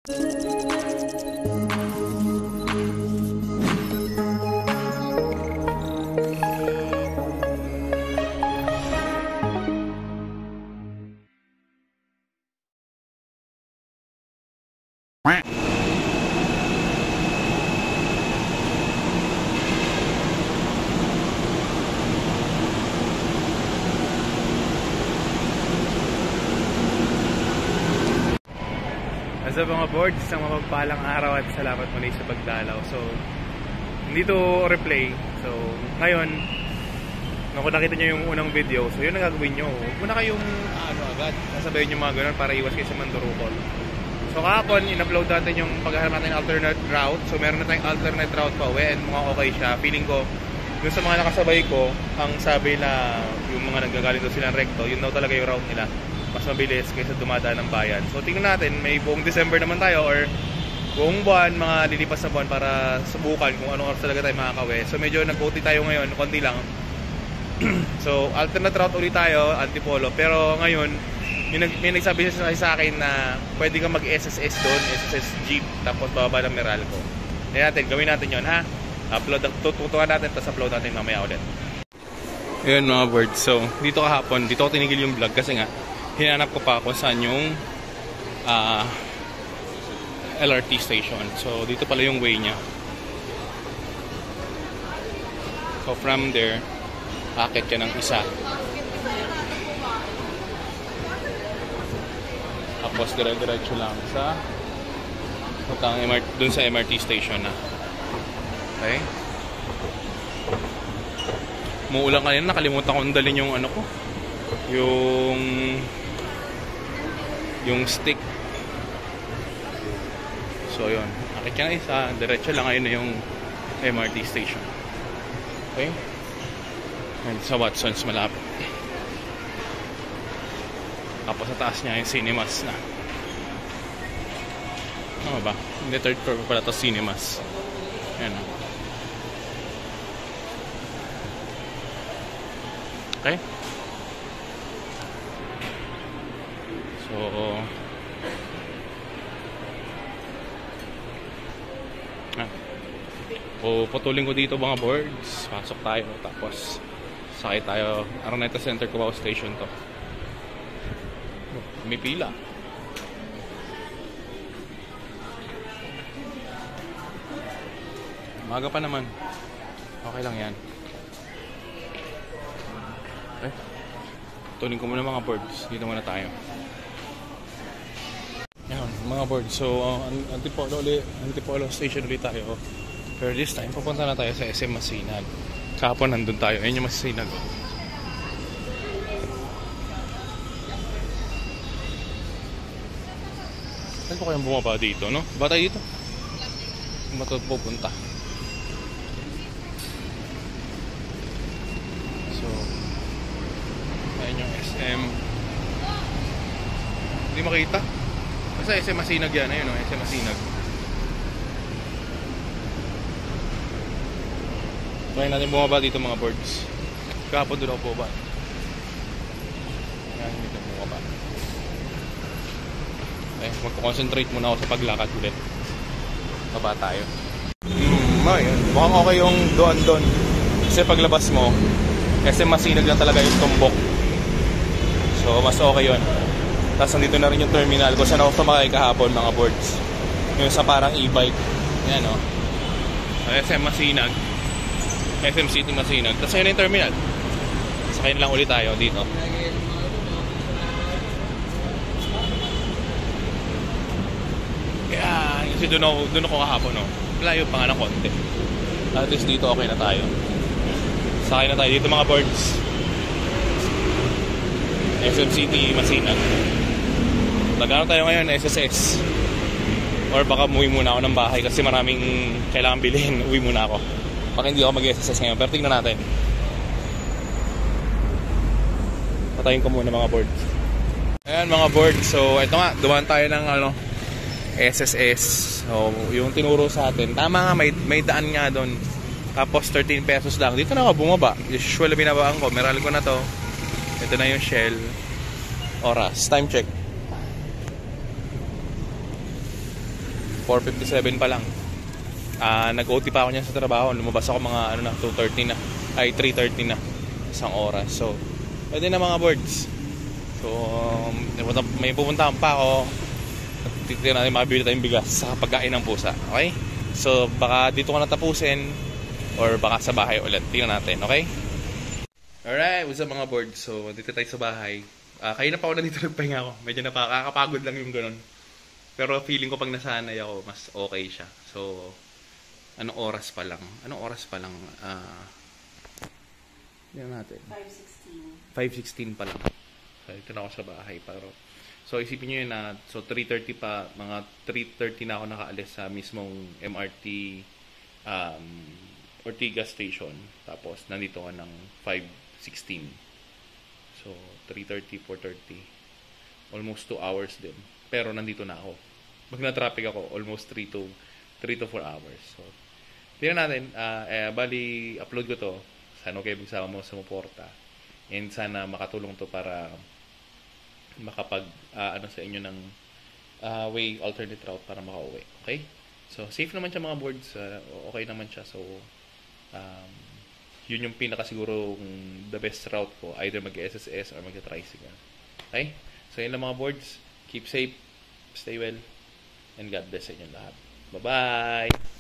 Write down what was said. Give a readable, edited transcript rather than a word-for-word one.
So mga boards, isang mapagpalang araw at salamat muli sa pagdalaw. So, hindi to replay. So, ngayon, kung nakita nyo yung unang video, so yun ang gagawin nyo. Huwag mo na kayong agad sasabayin yung mga ganun para iwas kayo sa mandurukol. So kahapon, in-upload natin yung paghahanap natin ng alternate route. So meron na tayong alternate route pa uwi and mukhang okay siya. Feeling ko, dun sa mga nakasabay ko, ang sabi na yung mga naggagaling doon silang recto, yun daw talaga yung route nila. Mas mabilis kaysa dumadaan ng bayan. So tingnan natin, may buong December naman tayo or buong buwan, mga lilipas na buwan para subukan kung anong oras talaga tayo makakawi. So medyo nag-OT tayo ngayon, konti lang. So alternate route ulit tayo, Antipolo. Pero ngayon, may nagsabi sa akin na pwede kang mag-SSS doon, SSS Jeep, tapos bababa ng Meralco. Gawin natin yun, ha? Tututukan natin, tapos upload natin mamaya ulit. Ayun mga birds, so dito kahapon, dito ako tinigil yung vlog kasi nga hinanap ko pa kung saan yung LRT station. So dito pala yung way nya. So from there, akit ka ng isa. Tapos dire-diretso lang sa dun sa MRT station na. Okay? Muulan kanina, nakalimutan kong dalhin yung ano ko. Yung stick. So yun, akit ka na isa, diretso lang, ayun na yung MRT station. Okay? And sa Watson's malapit. Tapos sa taas niya yung cinemas na. Ano ba? Hindi, third floor pala ito, cinemas. Ayan. Okay? So putulin ko dito mga boards. Pasok tayo. Tapos sakay tayo. Araneta Center, Cubao Station to. May pila. Maga pa naman. Okay lang yan. Okay. Tunin ko muna mga boards. Dito muna tayo. Yan, mga boards. So, Antipolo Station ulit tayo. Pero this time, pupunta na tayo sa SM Masinag. Kahapon nandun tayo. Ayun yung Masinag. Saan ko kayong bumaba dito, no? Ba tayo dito? Kung ba ito pupunta? So, ayun yung SM. Hindi makita. Basta SM Masinag yan. Ayun o, SM Masinag. Try natin bumaba dito mga boards. Kahapon doon ako bumaba. Yan, dito bumaba. Okay, magko-concentrate muna ako sa paglakad ulit. Baba tayo. Ayun. Mukhang okay yung doon. Kasi paglabas mo, kasi masinag lang talaga yung tumbok. So, mas okay yun. Tapos nandito na rin yung terminal kung saan ako sumakay kahapon mga boards. Yung sa parang e-bike. Yan o. SM Masinag. SM City Masinag. Tapos ayun yung terminal. Sakay na lang ulit tayo dito. Kaya, kasi doon ako kahapon, no? Layo pa nga ng konti. At least dito okay na tayo. Sakay na tayo dito mga boards. SM City Masinag. Nagano tayo ngayon, SSS. Or baka umuwi muna ako ng bahay kasi maraming kailangan bilhin. Uwi muna ako. Baka hindi ako mag-SSS ngayon, pero tingnan natin. Patayin ko muna mga boards. Ayan mga boards. So ito nga, dumaan tayo ng SSS. So yung tinuro sa atin, tama nga, may daan nga doon. Tapos 13 pesos lang. Dito na ako bumaba. Usually binabaan ko, Meralco na to. Ito na yung Shell. Oras, time check. 4:57 pa lang. Nag-OT pa ako niyan sa trabaho. Lumabas ako mga 2:30 na. Ay, 3:30 na. Isang oras. So, pwede na mga boards. So, may pupuntahan pa ako. Titignan natin makabili tayong bigas sa pagkain ng pusa. Okay? So, baka dito ko natapusin or baka sa bahay ulit. Tingnan natin. Okay? Alright, what's up mga boards? So, dito tayo sa bahay. Kaya na pa ako nandito nagpahinga ako. Medyo nakakapagod lang yung ganun. Pero feeling ko pag nasanay ako, mas okay siya. So, anong oras pa lang? Tingnan natin. 5:16 pa lang. So, ito na ako sa bahay. So, isipin nyo yun na, so 3:30 pa, mga 3:30 na ako nakaalis sa mismong MRT Ortigas Station. Tapos, nandito ka ng 5:16. So, 3:30, 4:30. Almost 2 hours din. Pero, nandito na ako. Pag na-traffic ako, almost 3 to 4 hours. So, tingnan natin. Bali, upload ko to. Sana kayo magsama mo sumuporta. And sana makatulong to para makapag sa inyo ng way alternate route para makauwi. Okay? So, safe naman siya mga boards. Okay naman siya. So, yun yung pinakasiguro the best route ko. Either mag-SSS or mag-tricycle. Okay? So, yun lang mga boards. Keep safe. Stay well. And God bless sa inyo lahat. Bye-bye!